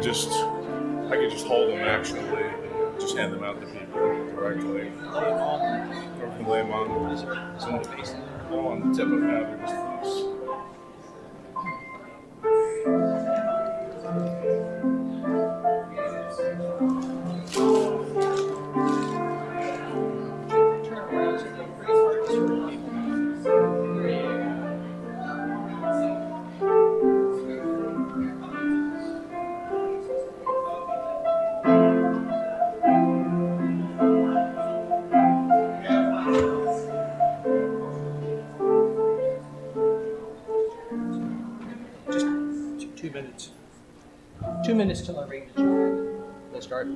I could just hold them actually and just hand them out to people directly. Or we can lay them on. No, on the tip of now, they're just loose. Just 2 minutes. 2 minutes till I read the chart. Let's start.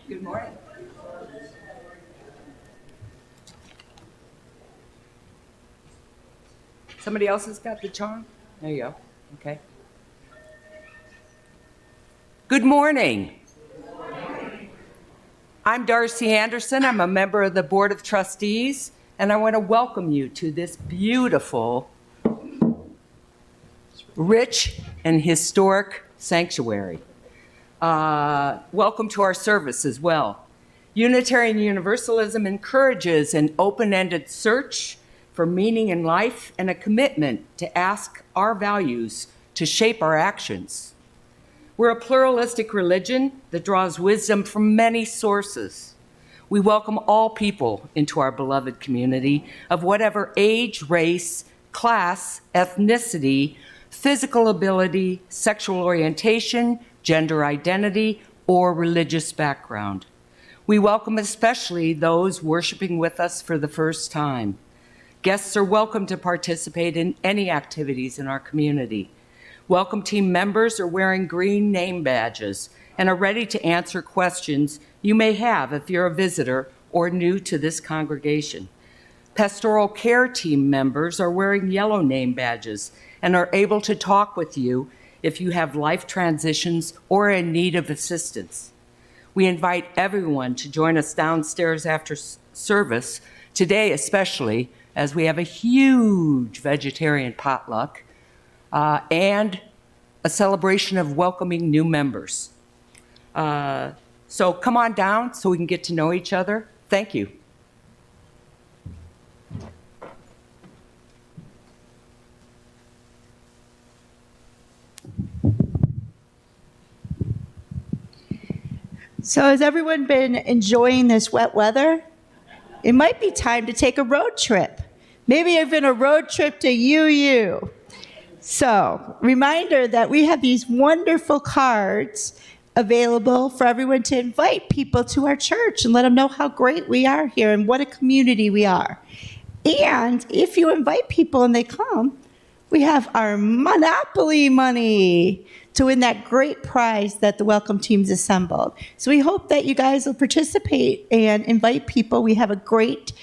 Good morning. Somebody else has got the charm? There you go. Okay. Good morning. I'm Darcy Anderson. I'm a member of the Board of Trustees, and I want to welcome you to this beautiful, rich, and historic sanctuary. Welcome to our service as well. Unitarian Universalism encourages an open-ended search for meaning in life and a commitment to ask our values to shape our actions. We're a pluralistic religion that draws wisdom from many sources. We welcome all people into our beloved community of whatever age, race, class, ethnicity, physical ability, sexual orientation, gender identity, or religious background. We welcome especially those worshiping with us for the first time. Guests are welcome to participate in any activities in our community. Welcome team members are wearing green name badges and are ready to answer questions you may have if you're a visitor or new to this congregation. Pastoral care team members are wearing yellow name badges and are able to talk with you if you have life transitions or are in need of assistance. We invite everyone to join us downstairs after service, today especially, as we have a huge vegetarian potluck and a celebration of welcoming new members. So come on down so we can get to know each other. Thank you. So has everyone been enjoying this wet weather? It might be time to take a road trip. Maybe even a road trip to UU. So, reminder that we have these wonderful cards available for everyone to invite people to our church and let them know how great we are here and what a community we are. And if you invite people and they come, we have our Monopoly money to win that great prize that the welcome team's assembled. So we hope that you guys will participate and invite people. We have a great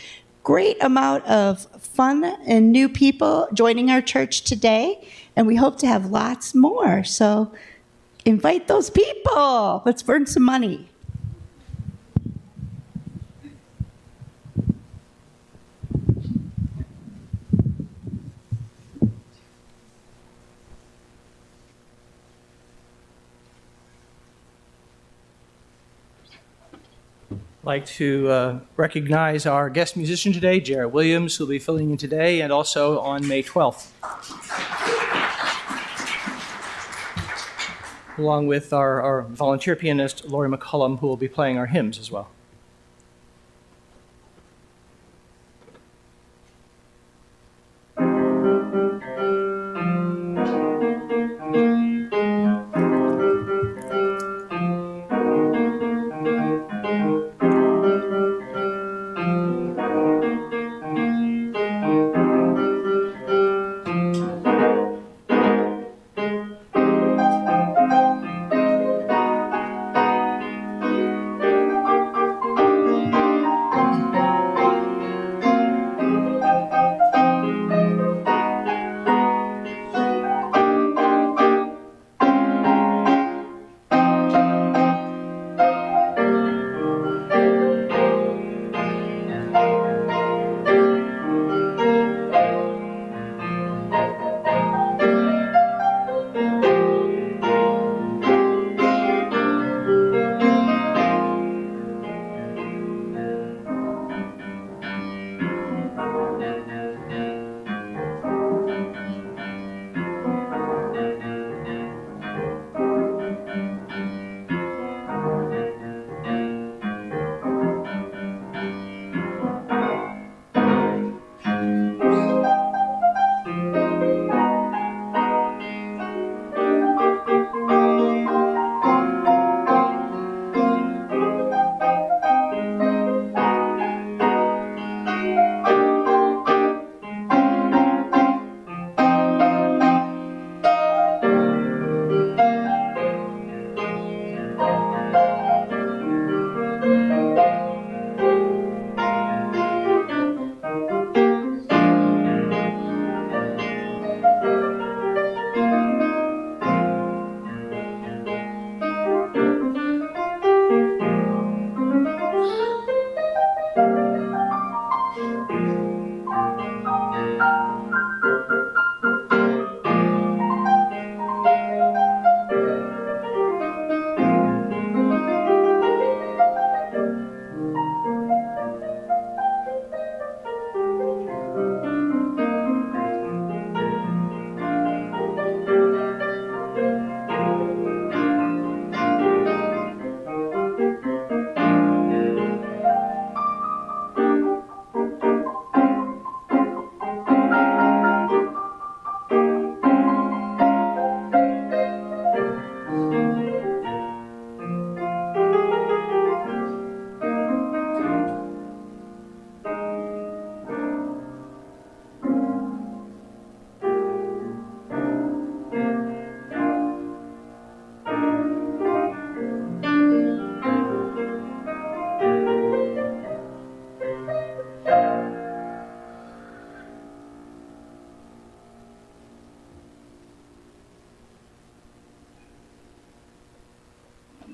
amount of fun and new people joining our church today, and we hope to have lots more. So invite those people. Let's earn some money. I'd like to recognize our guest musician today, Jared Williams, who will be filling in today and also on May 12th. Along with our volunteer pianist, Lori McCullum, who will be playing our hymns as well.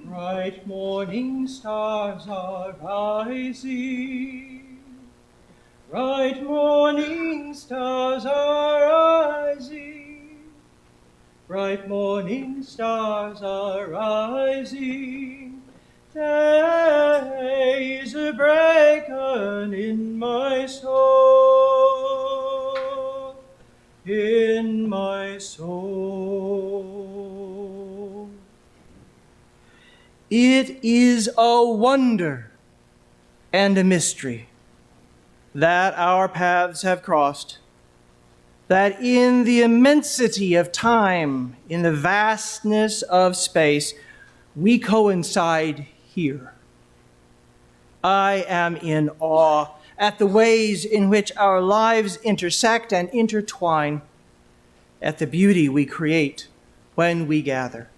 Bright morning stars are rising. Bright morning stars are rising. Bright morning stars are rising. Day is a breaking in my soul. In my soul. It is a wonder and a mystery that our paths have crossed, that in the immensity of time, in the vastness of space, we coincide here. I am in awe at the ways in which our lives intersect and intertwine, at the beauty we create when we gather.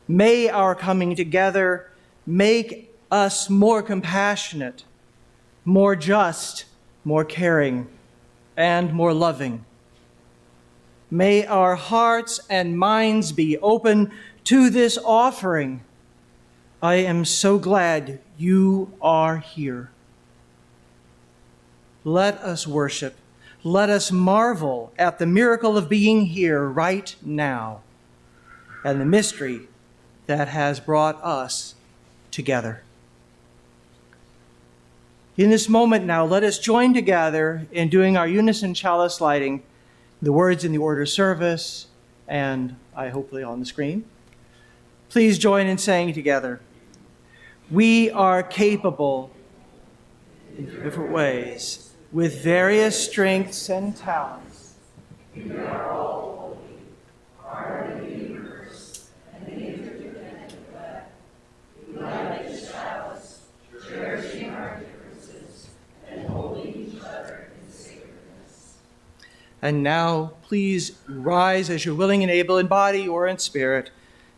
May our coming together make us more compassionate, more just, more caring, and more loving. May our hearts and minds be open to this offering. I am so glad you are here. Let us worship. Let us marvel at the miracle of being here right now and the mystery that has brought us together. In this moment now, let us join together in doing our unison chalice lighting, the words in the order of service, and hopefully on the screen. Please join in saying together, we are capable in different ways, with various strengths and talents. We are all holy, part of the universe, and the interdependent web. We light the chalice, cherishing our differences, and holding each other in sacredness. And now, please rise as you're willing and able in body or in spirit,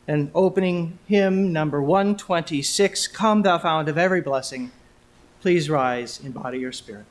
and opening hymn number 126, Come Thou Fount of Every Blessing. Please rise in body or spirit.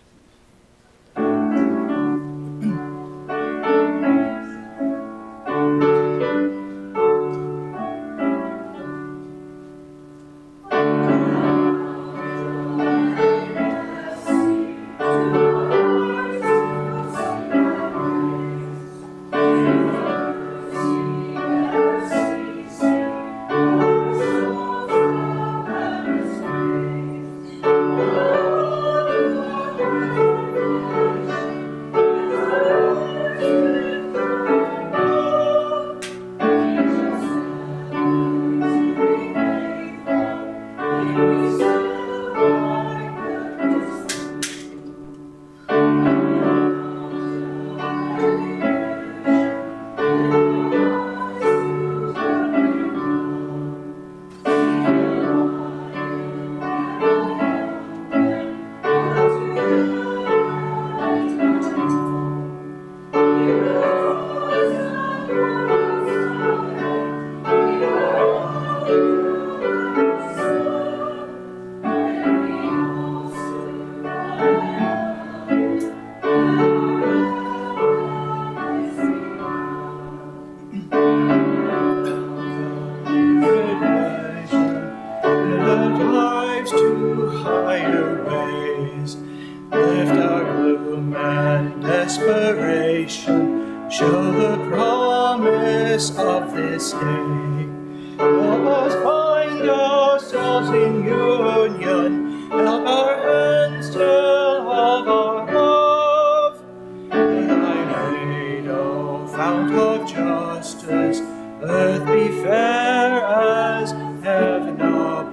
Show the promise of this day. Help us find ourselves in union. Help our hands tell of our love. Thy aid, O fount of justice, earth be fair as heaven above.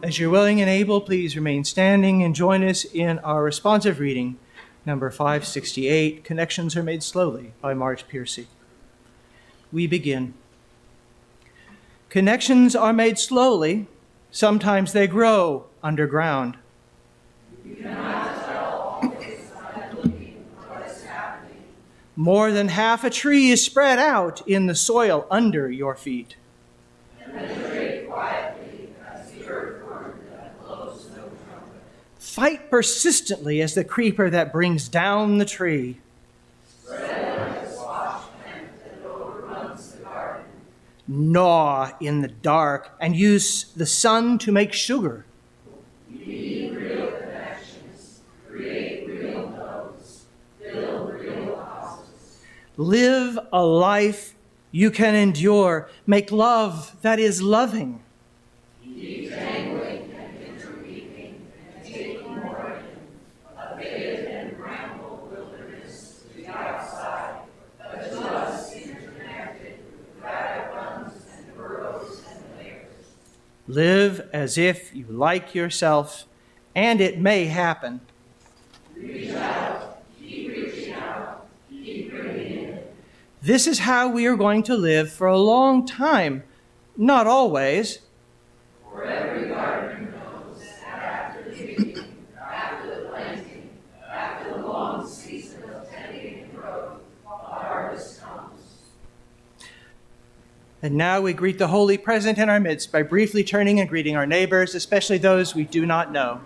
As you're willing and able, please remain standing and join us in our responsive reading. Number 568, Connections Are Made Slowly by Marge Piercy. We begin. Connections are made slowly. Sometimes they grow underground. You cannot tell always by looking what is happening. More than half a tree is spread out in the soil under your feet. Penetrate quietly as the earthworm that blows no trumpet. Fight persistently as the creeper that brings down the tree. Spread like a squash plant that overruns the garden. Gnaw in the dark and use the sun to make sugar. You need real connections, create real nodes, build real houses. Live a life you can endure. Make love that is loving. Keep tangling and interweaving and taking more in. A big and bramble wilderness to the outside, but to us interconnected, that runs and burrows and layers. Live as if you like yourself and it may happen. This is how we are going to live for a long time. Not always. And now we greet the Holy Present in our midst by briefly turning and greeting our neighbors, especially those we do not know.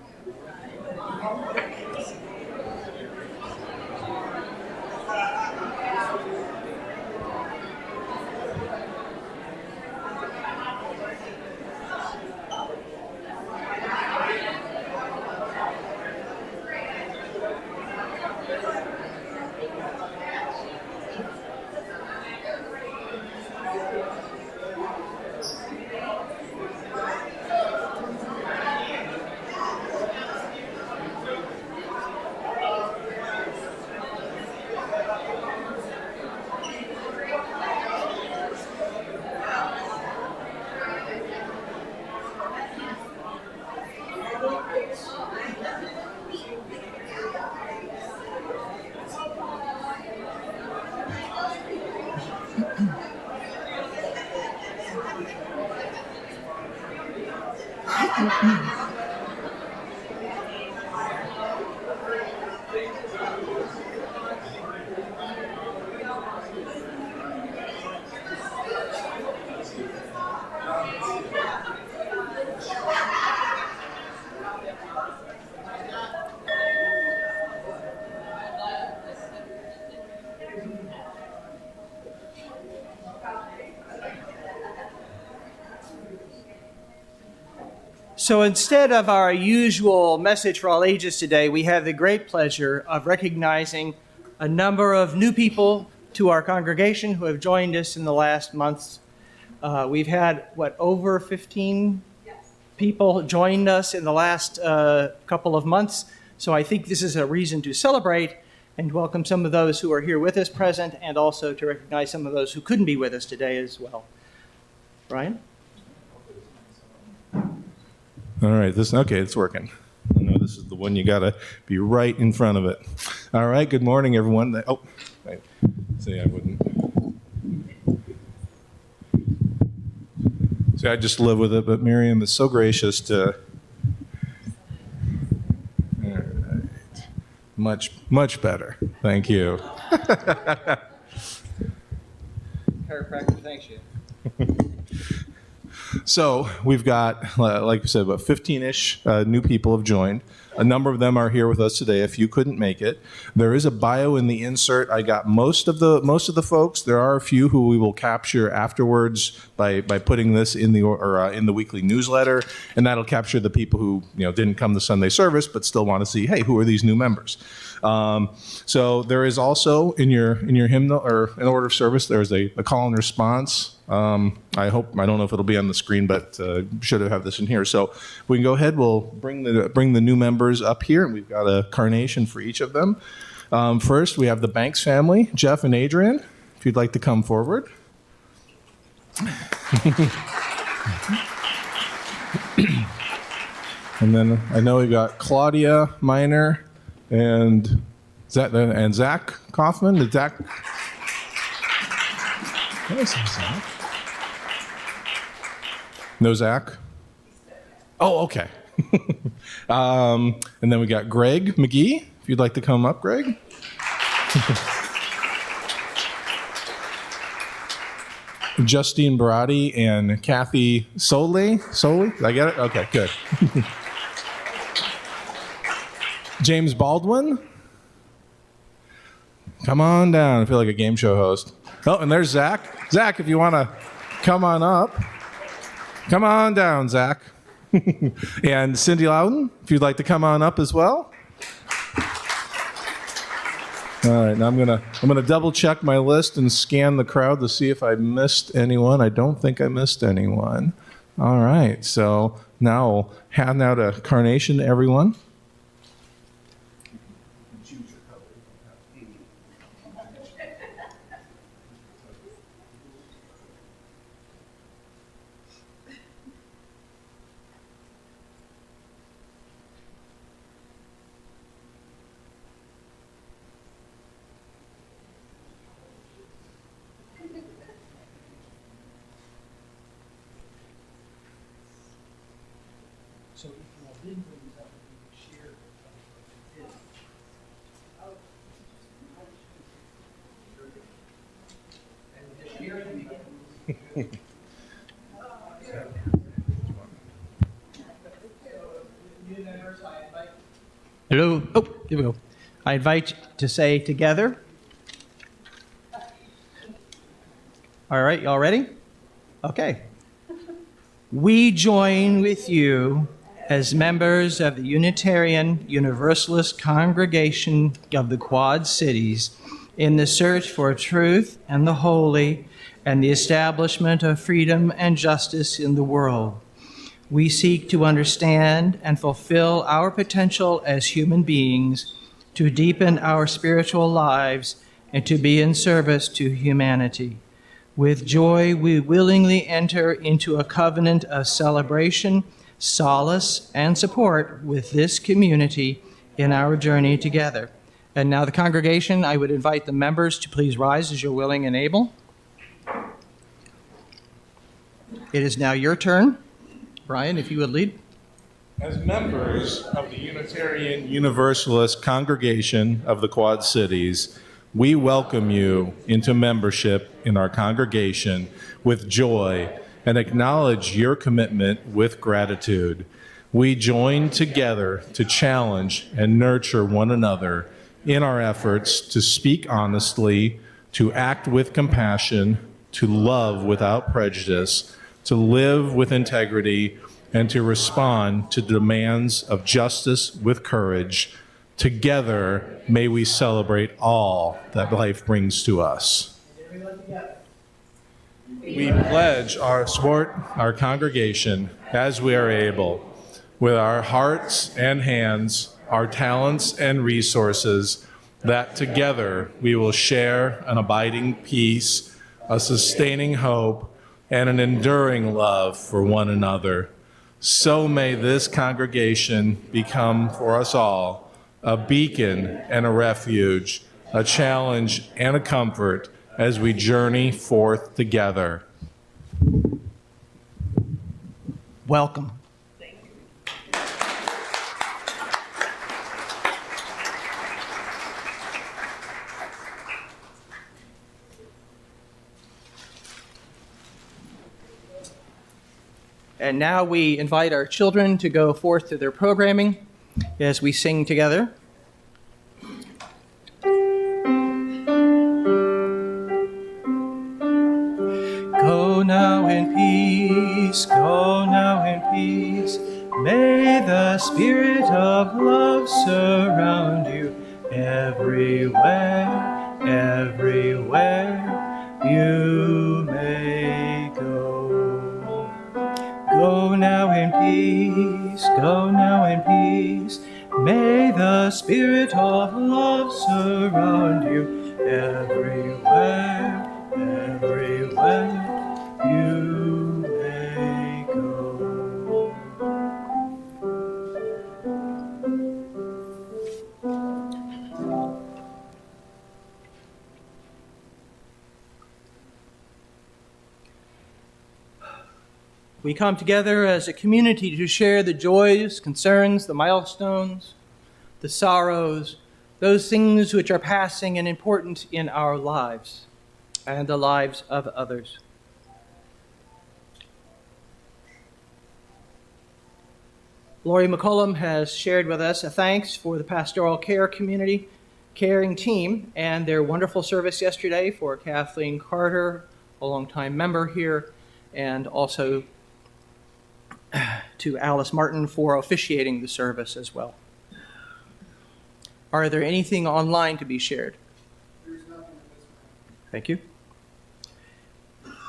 So instead of our usual message for all ages today, we have the great pleasure of recognizing a number of new people to our congregation who have joined us in the last months. We've had, over 15 people joined us in the last couple of months. So I think this is a reason to celebrate and welcome some of those who are here with us present, and also to recognize some of those who couldn't be with us today as well. Brian? All right, it's working. I know this is the one you gotta be right in front of it. All right, good morning, everyone. Oh, I say I wouldn't. See, I just live with it, but Miriam is so gracious to. All right, much better. Thank you. Chiropractor, thanks you. So we've got, like I said, about 15-ish new people have joined. A number of them are here with us today. A few couldn't make it. There is a bio in the insert. I got most of the folks. There are a few who we will capture afterwards by putting this in the weekly newsletter, and that'll capture the people who didn't come to Sunday service but still want to see, hey, who are these new members? So there is also in your hymnal or in order of service, there's a call and response. I don't know if it'll be on the screen, but should have this in here. So we can go ahead. We'll bring the new members up here, and we've got a carnation for each of them. First, we have the Banks family, Jeff and Adrian. If you'd like to come forward. And then I know we've got Claudia Miner and Zach Kaufman. Did Zach? Zach. No Zach? Oh, okay. And then we got Greg McGee. If you'd like to come up, Greg. Justine Barati and Kathy Soley. Did I get it? Okay, good. James Baldwin. Come on down. I feel like a game show host. Oh, and there's Zach. Zach, if you want to come on up. Come on down, Zach. And Cindy Loudon, if you'd like to come on up as well. All right, now I'm gonna double check my list and scan the crowd to see if I missed anyone. I don't think I missed anyone. All right, so now I'll hand out a carnation to everyone. So if you did things that would be shared. Hello. Oh, here we go. I invite you to say together. All right, y'all ready? Okay. We join with you as members of the Unitarian Universalist Congregation of the Quad Cities in the search for truth and the holy and the establishment of freedom and justice in the world. We seek to understand and fulfill our potential as human beings, to deepen our spiritual lives, and to be in service to humanity. With joy, we willingly enter into a covenant of celebration, solace, and support with this community in our journey together. And now the congregation, I would invite the members to please rise as you're willing and able. It is now your turn. Brian, if you would lead. As members of the Unitarian Universalist Congregation of the Quad Cities, we welcome you into membership in our congregation with joy and acknowledge your commitment with gratitude. We join together to challenge and nurture one another in our efforts to speak honestly, to act with compassion, to love without prejudice, to live with integrity, and to respond to demands of justice with courage. Together, may we celebrate all that life brings to us. We pledge our support, our congregation, as we are able, with our hearts and hands, our talents and resources, that together we will share an abiding peace, a sustaining hope, and an enduring love for one another. So may this congregation become for us all a beacon and a refuge, a challenge and a comfort as we journey forth together. Welcome. And now we invite our children to go forth to their programming as we sing together. Go now in peace, go now in peace. May the spirit of love surround you everywhere, everywhere you may go. Go now in peace, go now in peace. May the spirit of love surround you everywhere, everywhere you may go. We come together as a community to share the joys, concerns, the milestones, the sorrows, those things which are passing and important in our lives and the lives of others. Lori McCollum has shared with us a thanks for the pastoral care community caring team and their wonderful service yesterday, for Kathleen Carter, a longtime member here, and also to Alice Martin for officiating the service as well. Are there anything online to be shared? There's nothing at this point. Thank you.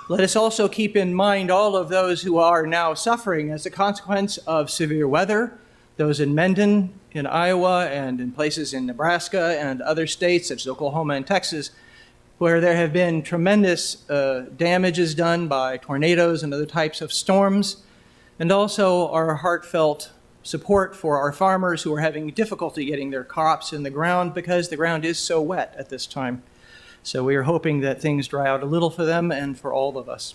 Let us also keep in mind all of those who are now suffering as a consequence of severe weather, those in Mendon, in Iowa, and in places in Nebraska and other states such as Oklahoma and Texas, where there have been tremendous damages done by tornadoes and other types of storms, and also our heartfelt support for our farmers who are having difficulty getting their crops in the ground because the ground is so wet at this time. So we are hoping that things dry out a little for them and for all of us.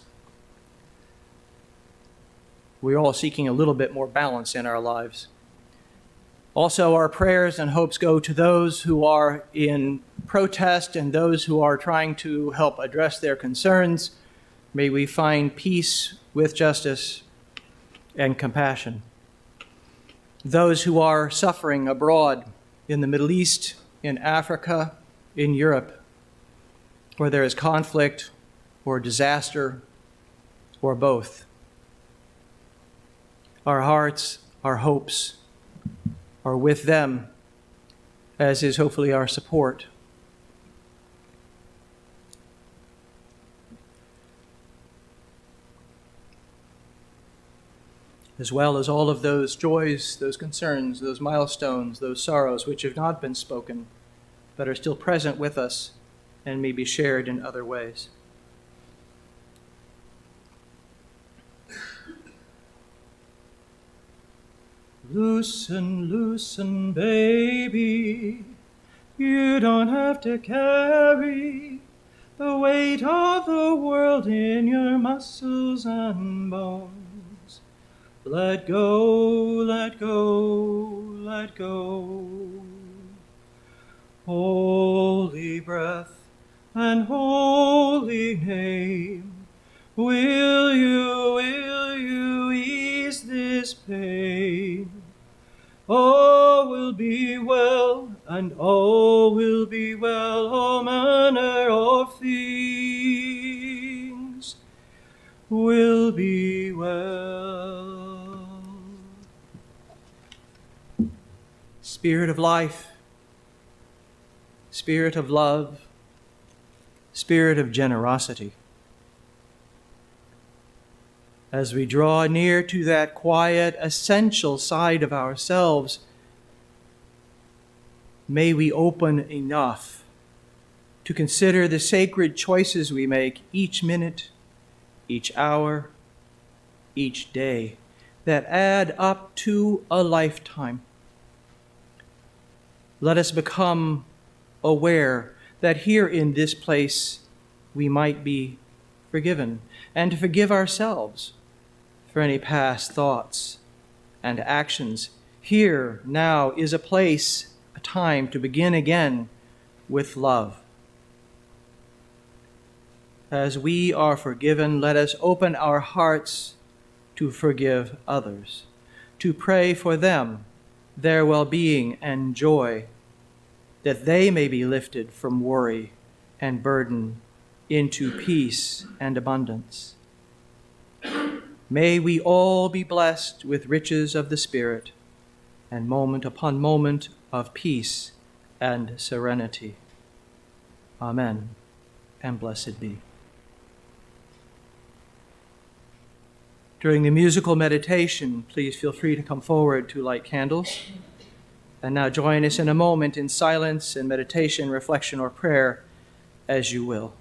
We're all seeking a little bit more balance in our lives. Also, our prayers and hopes go to those who are in protest and those who are trying to help address their concerns. May we find peace with justice and compassion. Those who are suffering abroad in the Middle East, in Africa, in Europe, where there is conflict or disaster or both. Our hearts, our hopes are with them, as is hopefully our support. As well as all of those joys, those concerns, those milestones, those sorrows which have not been spoken, but are still present with us and may be shared in other ways. Loosen, loosen, baby, you don't have to carry the weight of the world in your muscles and bones. Let go, let go, let go. Holy breath and holy name, will you ease this pain? All will be well, and all will be well, all manner of things will be well. Spirit of life, Spirit of love, Spirit of generosity, as we draw near to that quiet, essential side of ourselves, may we open enough to consider the sacred choices we make each minute, each hour, each day, that add up to a lifetime. Let us become aware that here in this place we might be forgiven, and to forgive ourselves for any past thoughts and actions. Here now is a place, a time to begin again with love. As we are forgiven, let us open our hearts to forgive others, to pray for them, their well-being and joy, that they may be lifted from worry and burden into peace and abundance. May we all be blessed with riches of the Spirit and moment upon moment of peace and serenity. Amen, and blessed be. During the musical meditation, please feel free to come forward to light candles. And now join us in a moment in silence and meditation, reflection, or prayer as you will.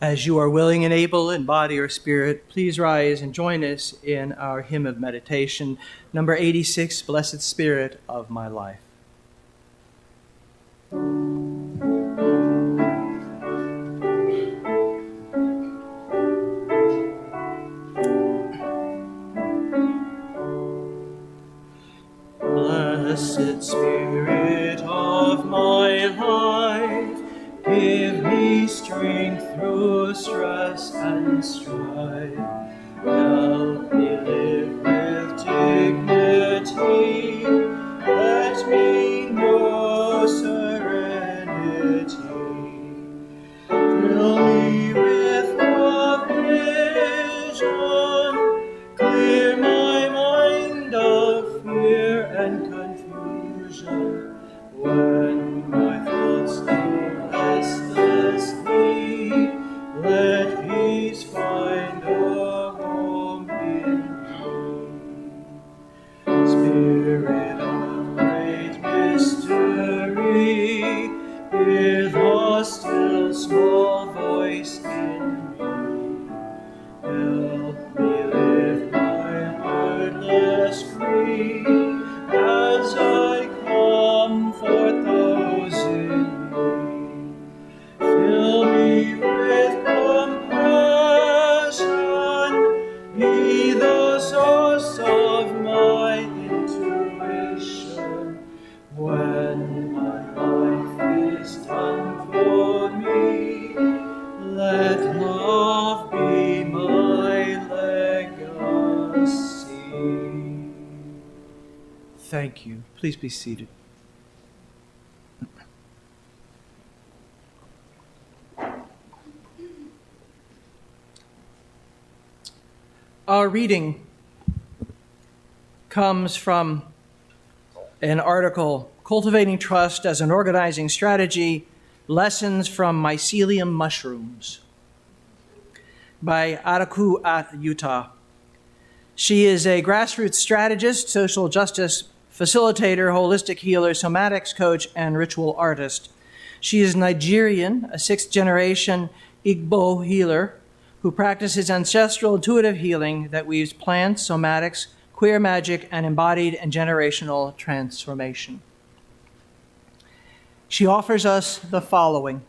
As you are willing and able in body or spirit, please rise and join us in our hymn of meditation, number 86, Blessed Spirit of My Life. Blessed Spirit of my life, give me strength through stress and strife. Help me live with dignity. Let me know serenity. Fill me with provision. Clear my mind of fear and confusion. When my thoughts go restlessly, let peace find a home in me. Spirit of great mystery, hear the still small voice in me. Help me live my wordless creed as I comfort those in need. Fill me with compassion, be the source of my intuition. When my life is done for me, let love be my legacy. Thank you. Please be seated. Our reading comes from an article, Cultivating Trust as an Organizing Strategy, Lessons from Mycelium Mushrooms, by Ataku at Utah. She is a grassroots strategist, social justice facilitator, holistic healer, somatics coach, and ritual artist. She is Nigerian, a sixth-generation Igbo healer who practices ancestral intuitive healing that weaves plants, somatics, queer magic, and embodied and generational transformation. She offers us the following.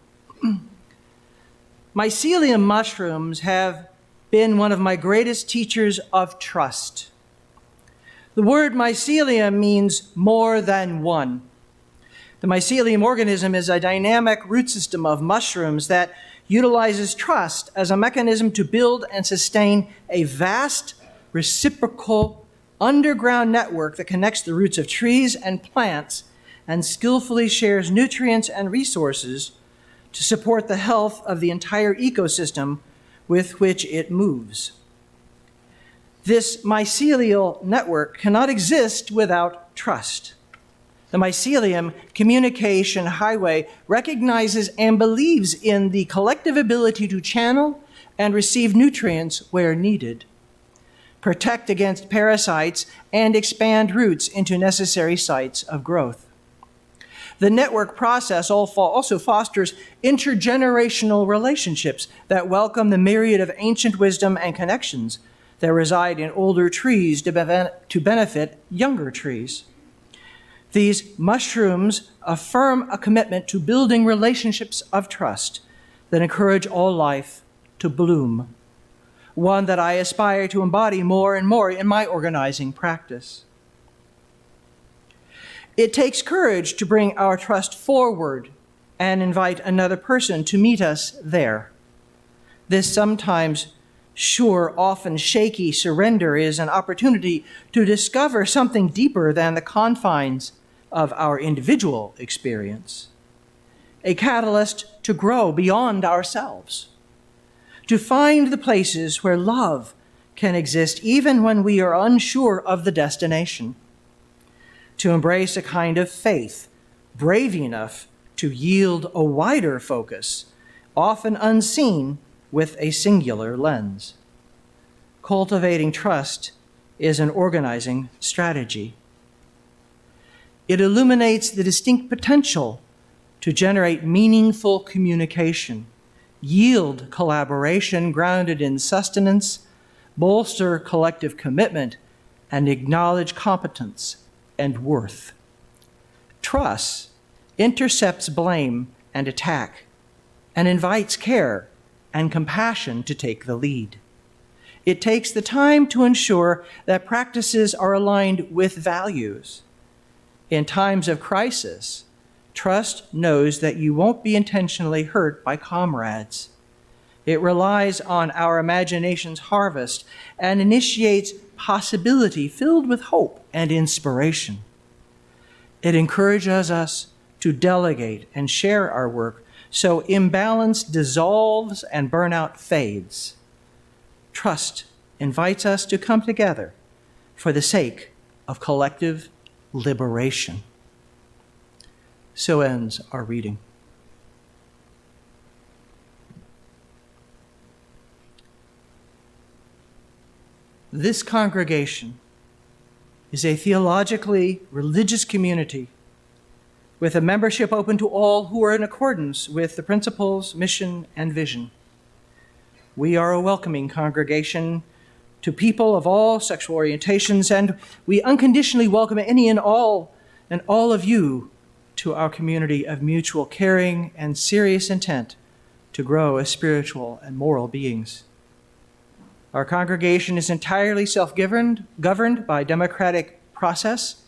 Mycelium mushrooms have been one of my greatest teachers of trust. The word mycelium means more than one. The mycelium organism is a dynamic root system of mushrooms that utilizes trust as a mechanism to build and sustain a vast, reciprocal, underground network that connects the roots of trees and plants and skillfully shares nutrients and resources to support the health of the entire ecosystem with which it moves. This mycelial network cannot exist without trust. The mycelium communication highway recognizes and believes in the collective ability to channel and receive nutrients where needed, protect against parasites, and expand roots into necessary sites of growth. The network process also fosters intergenerational relationships that welcome the myriad of ancient wisdom and connections that reside in older trees to benefit younger trees. These mushrooms affirm a commitment to building relationships of trust that encourage all life to bloom, one that I aspire to embody more and more in my organizing practice. It takes courage to bring our trust forward and invite another person to meet us there. This sometimes sure, often shaky surrender is an opportunity to discover something deeper than the confines of our individual experience, a catalyst to grow beyond ourselves, to find the places where love can exist even when we are unsure of the destination, to embrace a kind of faith brave enough to yield a wider focus, often unseen with a singular lens. Cultivating trust is an organizing strategy. It illuminates the distinct potential to generate meaningful communication yield collaboration grounded in sustenance, bolster collective commitment, and acknowledge competence and worth. Trust intercepts blame and attack and invites care and compassion to take the lead. It takes the time to ensure that practices are aligned with values. In times of crisis, trust knows that you won't be intentionally hurt by comrades. It relies on our imagination's harvest and initiates possibility filled with hope and inspiration. It encourages us to delegate and share our work so imbalance dissolves and burnout fades. Trust invites us to come together for the sake of collective liberation. So ends our reading. This congregation is a theologically religious community with a membership open to all who are in accordance with the principles, mission, and vision. We are a welcoming congregation to people of all sexual orientations, and we unconditionally welcome any and all of you to our community of mutual caring and serious intent to grow as spiritual and moral beings. Our congregation is entirely self-governed by democratic process.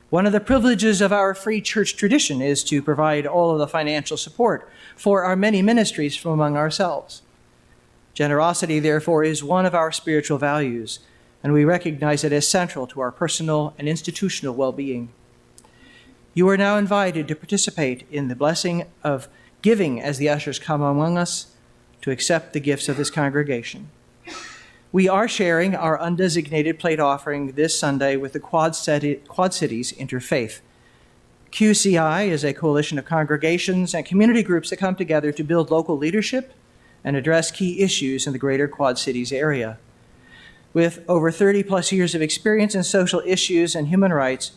One of the privileges of our free church tradition is to provide all of the financial support for our many ministries from among ourselves. Generosity, therefore, is one of our spiritual values, and we recognize it as central to our personal and institutional well-being. You are now invited to participate in the blessing of giving as the ushers come among us to accept the gifts of this congregation. We are sharing our undesignated plate offering this Sunday with the Quad Cities Interfaith. QCI is a coalition of congregations and community groups that come together to build local leadership and address key issues in the greater Quad Cities area. With over 30 plus years of experience in social issues and human rights,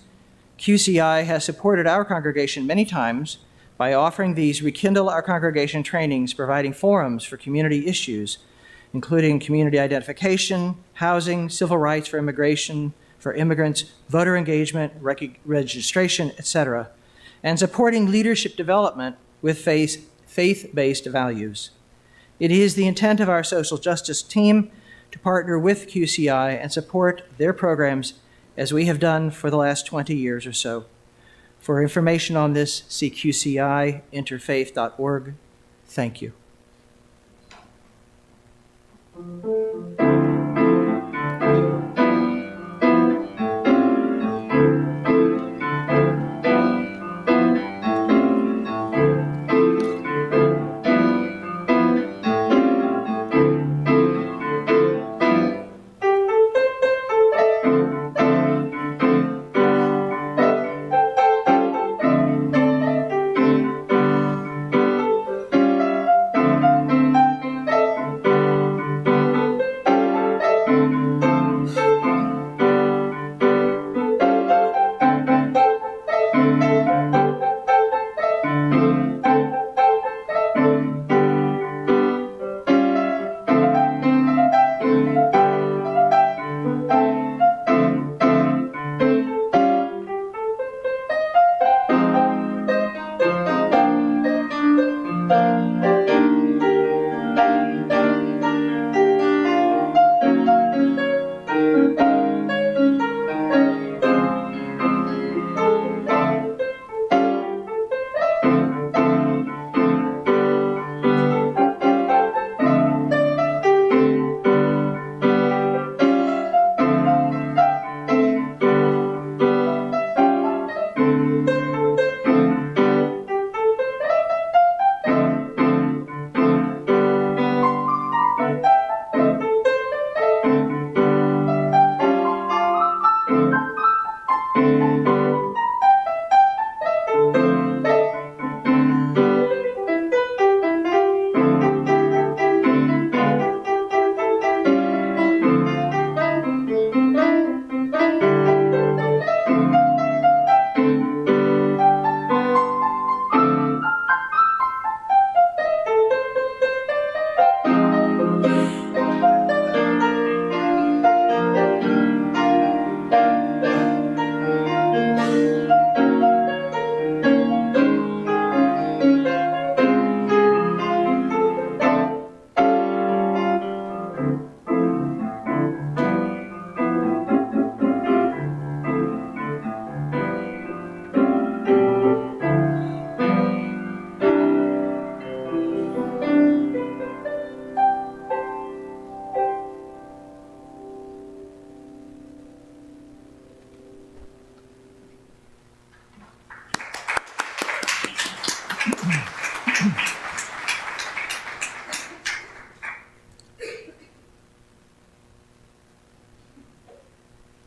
QCI has supported our congregation many times by offering these Rekindle Our Congregation trainings, providing forums for community issues, including community identification, housing, civil rights for immigration, for immigrants, voter engagement, registration, etc., and supporting leadership development with faith-based values. It is the intent of our social justice team to partner with QCI and support their programs as we have done for the last 20 years or so. For information on this, see qciinterfaith.org. Thank you.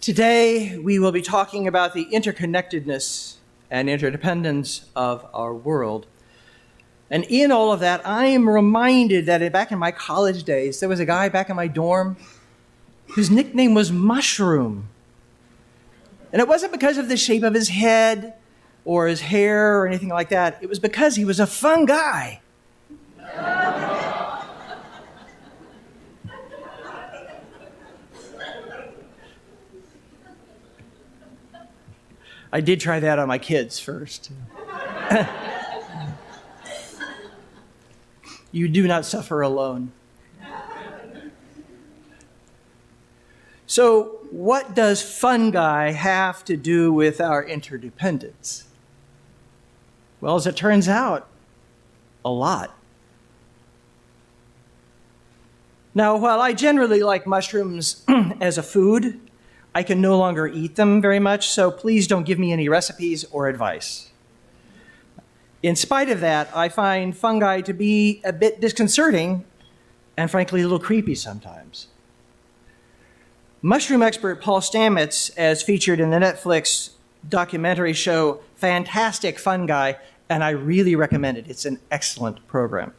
Today, we will be talking about the interconnectedness and interdependence of our world. And in all of that, I am reminded that back in my college days, there was a guy back in my dorm whose nickname was Mushroom. And it wasn't because of the shape of his head or his hair or anything like that. It was because he was a fun guy. I did try that on my kids first. You do not suffer alone. So, what does fungi have to do with our interdependence? Well, as it turns out, a lot. Now, while I generally like mushrooms as a food, I can no longer eat them very much, so please don't give me any recipes or advice. In spite of that, I find fungi to be a bit disconcerting and frankly a little creepy sometimes. Mushroom expert Paul Stamets, as featured in the Netflix documentary show Fantastic Fungi, and I really recommend it, it's an excellent program,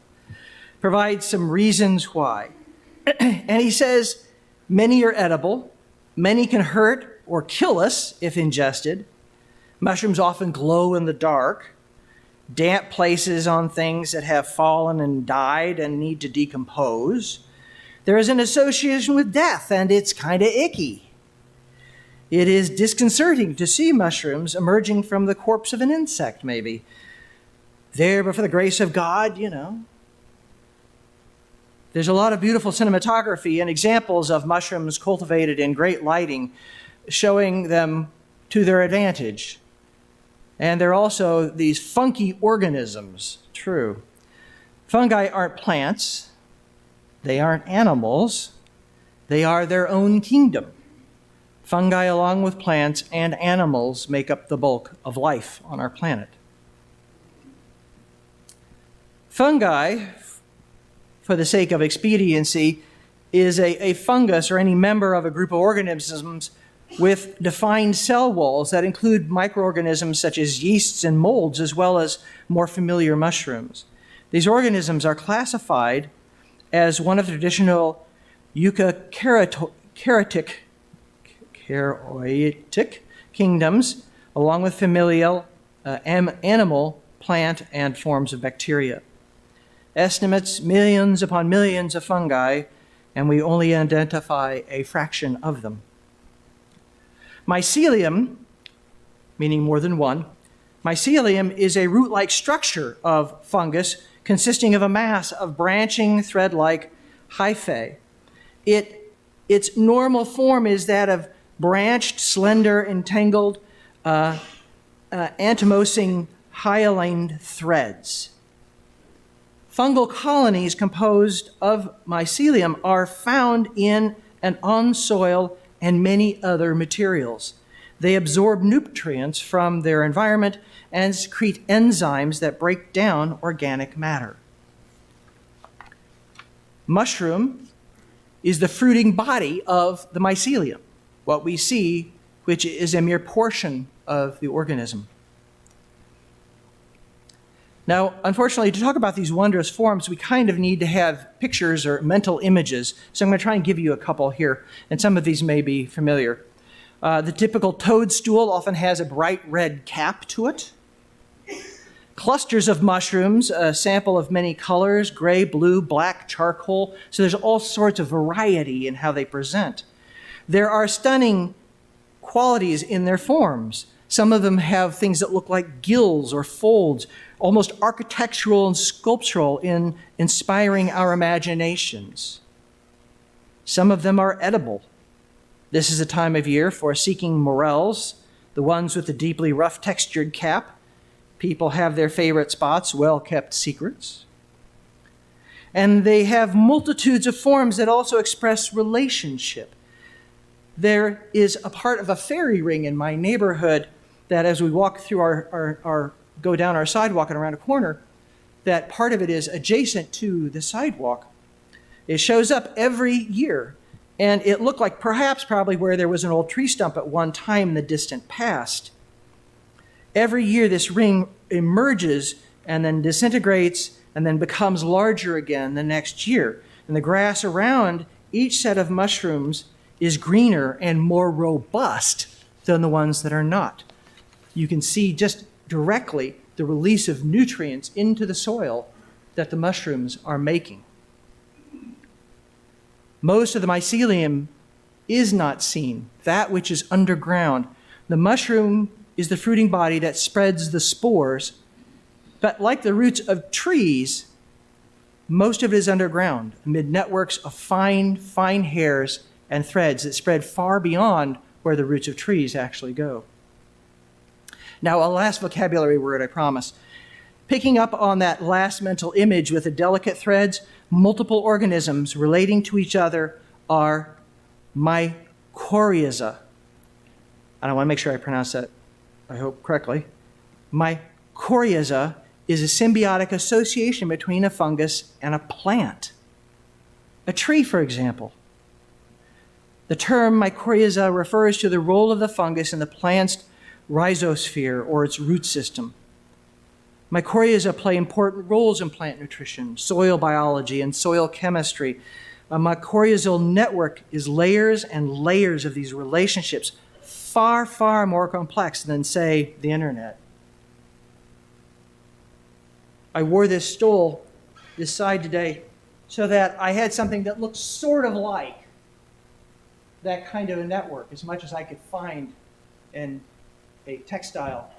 provides some reasons why. And he says many are edible, many can hurt or kill us if ingested. Mushrooms often glow in the dark. Damp places on things that have fallen and died and need to decompose. There is an association with death, and it's kind of icky. It is disconcerting to see mushrooms emerging from the corpse of an insect, maybe. There, but for the grace of God, you know. There's a lot of beautiful cinematography and examples of mushrooms cultivated in great lighting, showing them to their advantage. And they're also these funky organisms, true. Fungi aren't plants. They aren't animals. They are their own kingdom. Fungi, along with plants and animals, make up the bulk of life on our planet. Fungi, for the sake of expediency, is a fungus or any member of a group of organisms with defined cell walls that include microorganisms such as yeasts and molds, as well as more familiar mushrooms. These organisms are classified as one of the traditional eukaryotic kingdoms, along with familial, animal, plant, and forms of bacteria. Estimates millions upon millions of fungi, and we only identify a fraction of them. Mycelium, meaning more than one, mycelium is a root-like structure of fungus consisting of a mass of branching thread-like hyphae. Its normal form is that of branched, slender, entangled, antimosing hyaline threads. Fungal colonies composed of mycelium are found in and on soil and many other materials. They absorb nutrients from their environment and secrete enzymes that break down organic matter. Mushroom is the fruiting body of the mycelium, what we see, which is a mere portion of the organism. Now, unfortunately, to talk about these wondrous forms, we kind of need to have pictures or mental images. So I'm going to try and give you a couple here, and some of these may be familiar. The typical toadstool often has a bright red cap to it. Clusters of mushrooms, a sample of many colors, gray, blue, black, charcoal. So there's all sorts of variety in how they present. There are stunning qualities in their forms. Some of them have things that look like gills or folds, almost architectural and sculptural in inspiring our imaginations. Some of them are edible. This is a time of year for seeking morels, the ones with the deeply rough textured cap. People have their favorite spots, well-kept secrets. And they have multitudes of forms that also express relationship. There is a part of a fairy ring in my neighborhood that as we walk through go down our sidewalk and around a corner, that part of it is adjacent to the sidewalk. It shows up every year. And it looked like probably where there was an old tree stump at one time in the distant past. Every year this ring emerges and then disintegrates and then becomes larger again the next year. And the grass around each set of mushrooms is greener and more robust than the ones that are not. You can see just directly the release of nutrients into the soil that the mushrooms are making. Most of the mycelium is not seen, that which is underground. The mushroom is the fruiting body that spreads the spores, but like the roots of trees, most of it is underground, amid networks of fine hairs and threads that spread far beyond where the roots of trees actually go. Now, a last vocabulary word, I promise. Picking up on that last mental image with the delicate threads, multiple organisms relating to each other are mycorrhiza. And I want to make sure I pronounce that, I hope, correctly. Mycorrhiza is a symbiotic association between a fungus and a plant. A tree, for example. The term mycorrhiza refers to the role of the fungus in the plant's rhizosphere, or its root system. Mycorrhiza play important roles in plant nutrition, soil biology, and soil chemistry. A mycorrhizal network is layers and layers of these relationships, far, far more complex than, say, the internet. I wore this stole, this side today, so that I had something that looked sort of like that kind of a network, as much as I could find in a textile.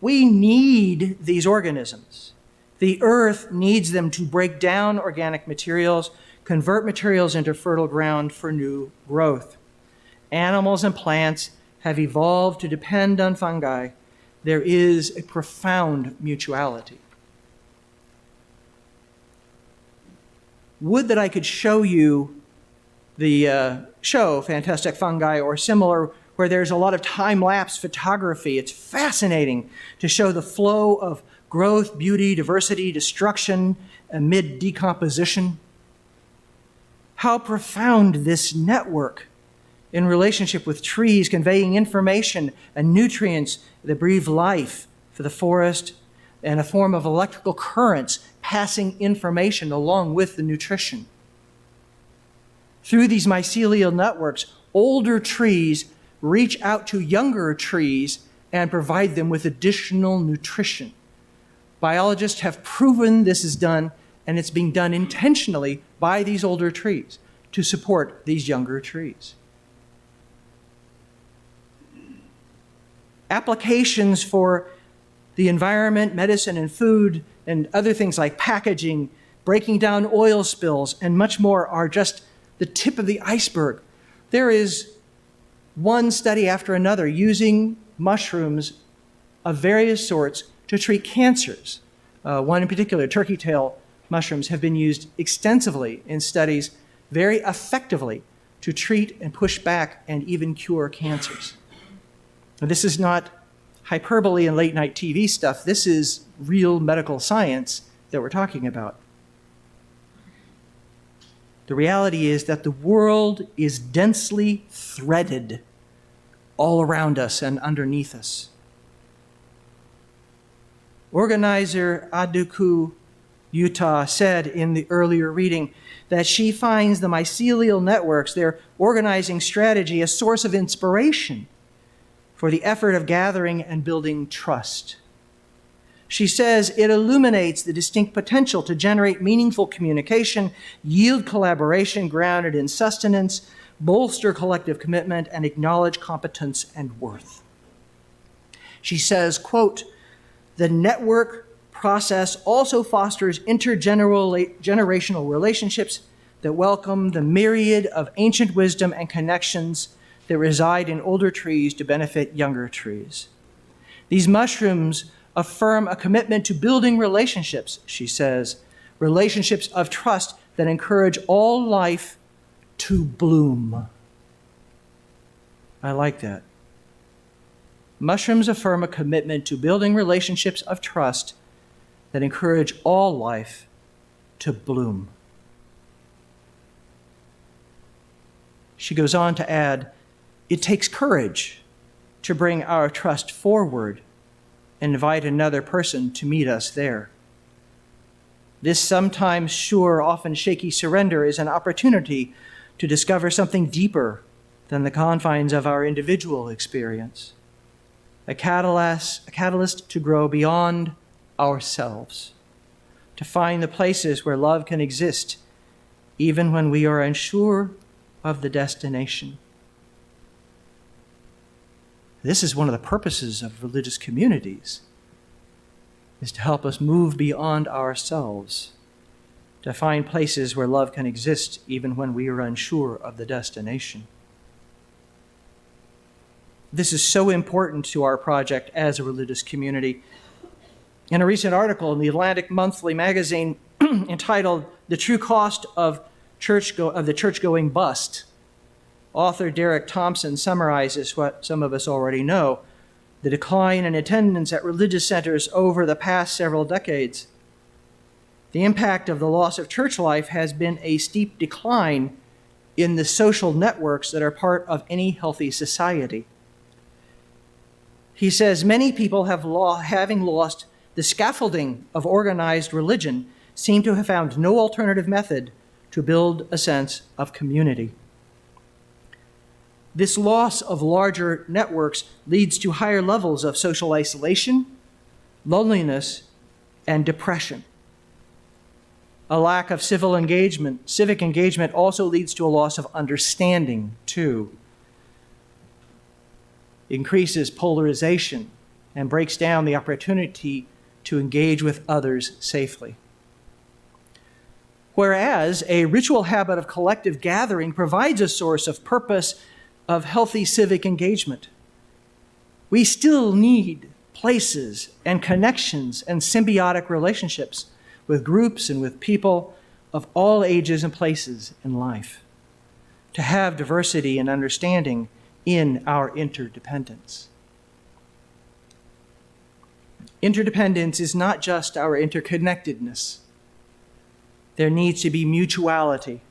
We need these organisms. The earth needs them to break down organic materials, convert materials into fertile ground for new growth. Animals and plants have evolved to depend on fungi. There is a profound mutuality. Would that I could show you the show, Fantastic Fungi, or similar, where there's a lot of time-lapse photography. It's fascinating to show the flow of growth, beauty, diversity, destruction amid decomposition. How profound this network in relationship with trees, conveying information and nutrients that breathe life for the forest, and a form of electrical currents passing information along with the nutrition. Through these mycelial networks, older trees reach out to younger trees and provide them with additional nutrition. Biologists have proven this is done, and it's being done intentionally by these older trees to support these younger trees. Applications for the environment, medicine, and food, and other things like packaging, breaking down oil spills, and much more are just the tip of the iceberg. There is one study after another using mushrooms of various sorts to treat cancers. One in particular, turkey tail mushrooms, have been used extensively in studies very effectively to treat and push back and even cure cancers. Now, this is not hyperbole and late-night TV stuff. This is real medical science that we're talking about. The reality is that the world is densely threaded all around us and underneath us. Organizer Aduku Utah said in the earlier reading that she finds the mycelial networks, their organizing strategy, a source of inspiration for the effort of gathering and building trust. She says it illuminates the distinct potential to generate meaningful communication, yield collaboration grounded in sustenance, bolster collective commitment, and acknowledge competence and worth. She says, quote, "The network process also fosters intergenerational relationships that welcome the myriad of ancient wisdom and connections that reside in older trees to benefit younger trees. These mushrooms affirm a commitment to building relationships," she says, "relationships of trust that encourage all life to bloom." I like that. Mushrooms affirm a commitment to building relationships of trust that encourage all life to bloom. She goes on to add, it takes courage to bring our trust forward and invite another person to meet us there. This sometimes sure, often shaky surrender is an opportunity to discover something deeper than the confines of our individual experience, a catalyst to grow beyond ourselves, to find the places where love can exist even when we are unsure of the destination. This is one of the purposes of religious communities, is to help us move beyond ourselves, to find places where love can exist even when we are unsure of the destination. This is so important to our project as a religious community. In a recent article in the Atlantic Monthly magazine entitled "The True Cost of the Church-Going Bust," author Derek Thompson summarizes what some of us already know: the decline in attendance at religious centers over the past several decades. The impact of the loss of church life has been a steep decline in the social networks that are part of any healthy society. He says many people having lost the scaffolding of organized religion seem to have found no alternative method to build a sense of community. This loss of larger networks leads to higher levels of social isolation, loneliness, and depression. A lack of civic engagement also leads to a loss of understanding, too. Increases polarization and breaks down the opportunity to engage with others safely. Whereas a ritual habit of collective gathering provides a source of purpose of healthy civic engagement, we still need places and connections and symbiotic relationships with groups and with people of all ages and places in life, to have diversity and understanding in our interdependence. Interdependence is not just our interconnectedness. There needs to be mutuality,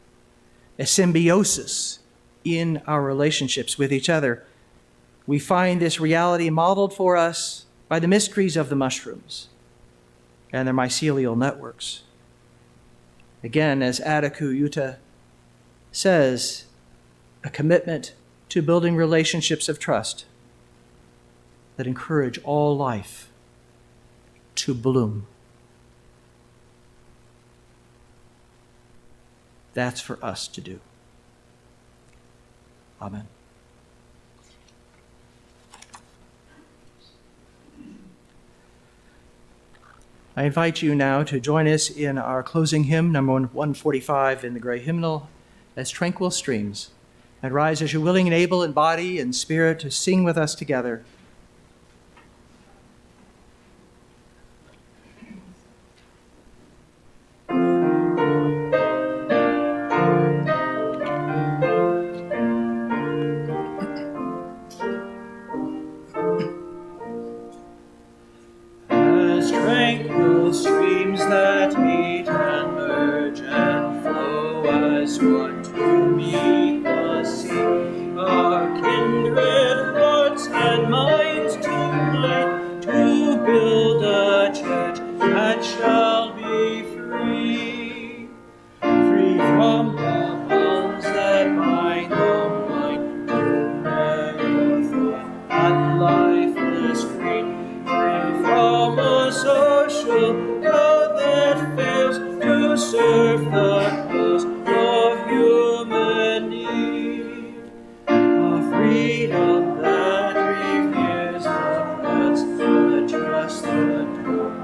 a symbiosis in our relationships with each other. We find this reality modeled for us by the mysteries of the mushrooms and their mycelial networks. Again, as Adiku Yuta says, a commitment to building relationships of trust that encourage all life to bloom. That's for us to do. Amen. I invite you now to join us in our closing hymn, number 145 in the gray hymnal, as Tranquil Streams, and rise as you're willing and able in body and spirit to sing with us together. As tranquil streams that meet and merge and flow as one to meet the sea, our kindred hearts and minds unite to build a church that shall be free, free from the bonds that bind the mind to marathon and lifeless greed, free from a social code that fails to serve the cause of human need, a freedom that reveres the past, the trust, the hope,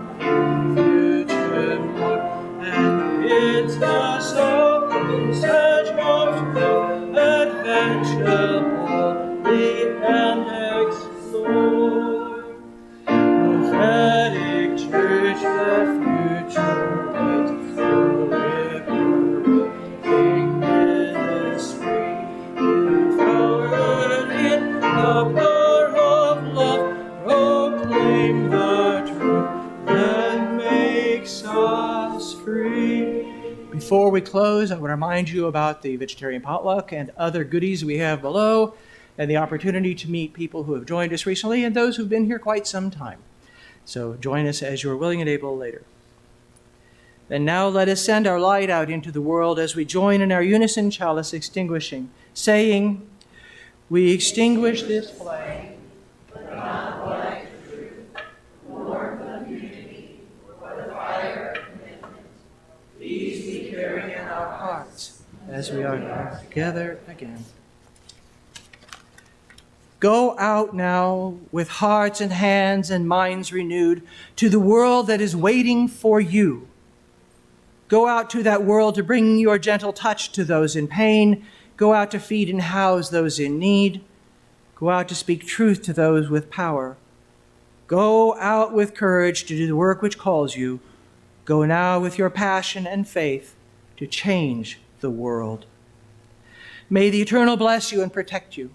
future more, and bids us all in search of truth, adventure boldly and explore. Prophetic church, the future waits, liberating ministry, empowered in the power of love, proclaim the truth that makes us free. Before we close, I want to remind you about the vegetarian potluck and other goodies we have below, and the opportunity to meet people who have joined us recently and those who've been here quite some time. So join us as you're willing and able later. And now let us send our light out into the world as we join in our unison chalice extinguishing, saying, "We extinguish this flame, but not for light and truth, nor for unity, for the fire of commitment. These we carry in our hearts as we are gathered together again." Go out now with hearts and hands and minds renewed to the world that is waiting for you. Go out to that world to bring your gentle touch to those in pain. Go out to feed and house those in need. Go out to speak truth to those with power. Go out with courage to do the work which calls you. Go now with your passion and faith to change the world. May the Eternal bless you and protect you.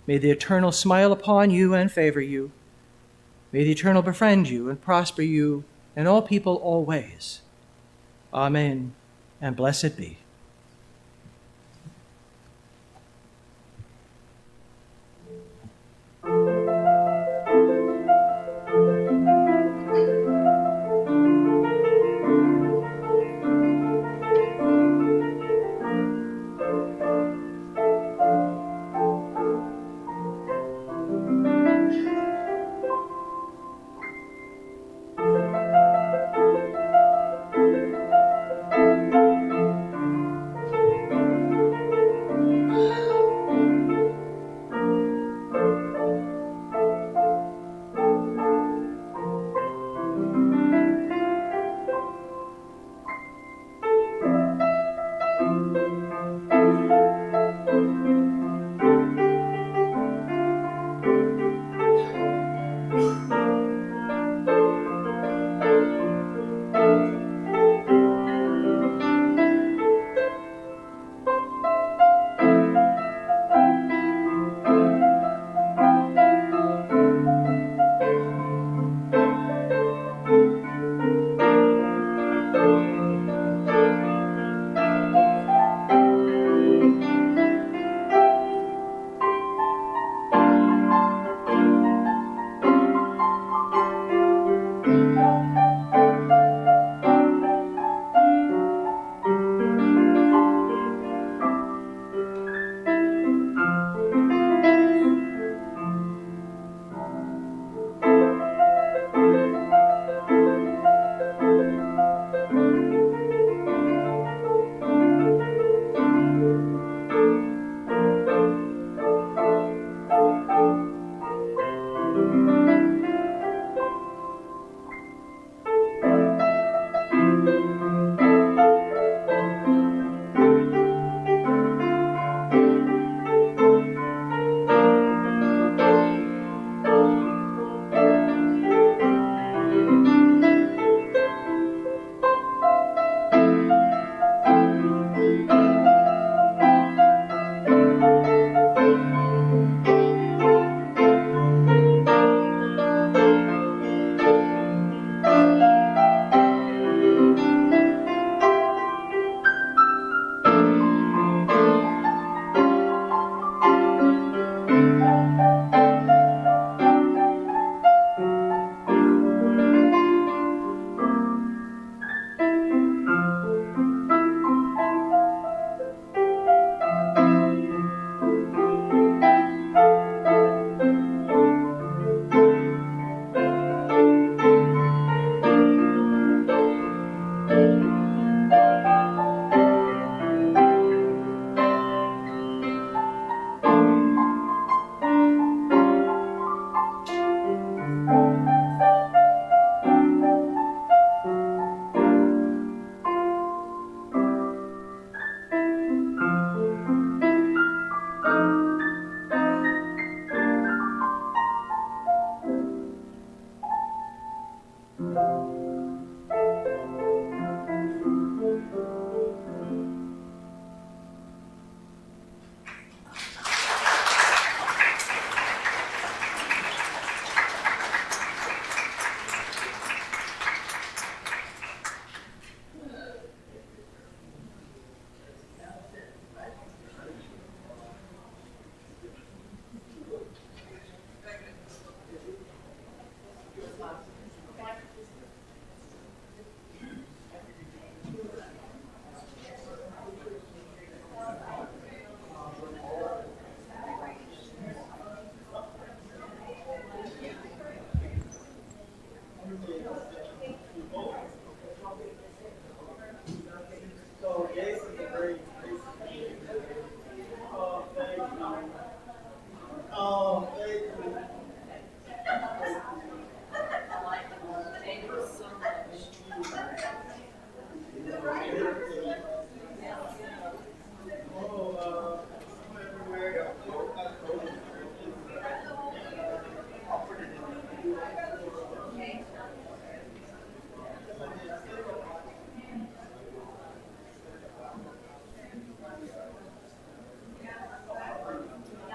May the Eternal smile upon you and favor you. May the Eternal befriend you and prosper you and all people always. Amen, and blessed be.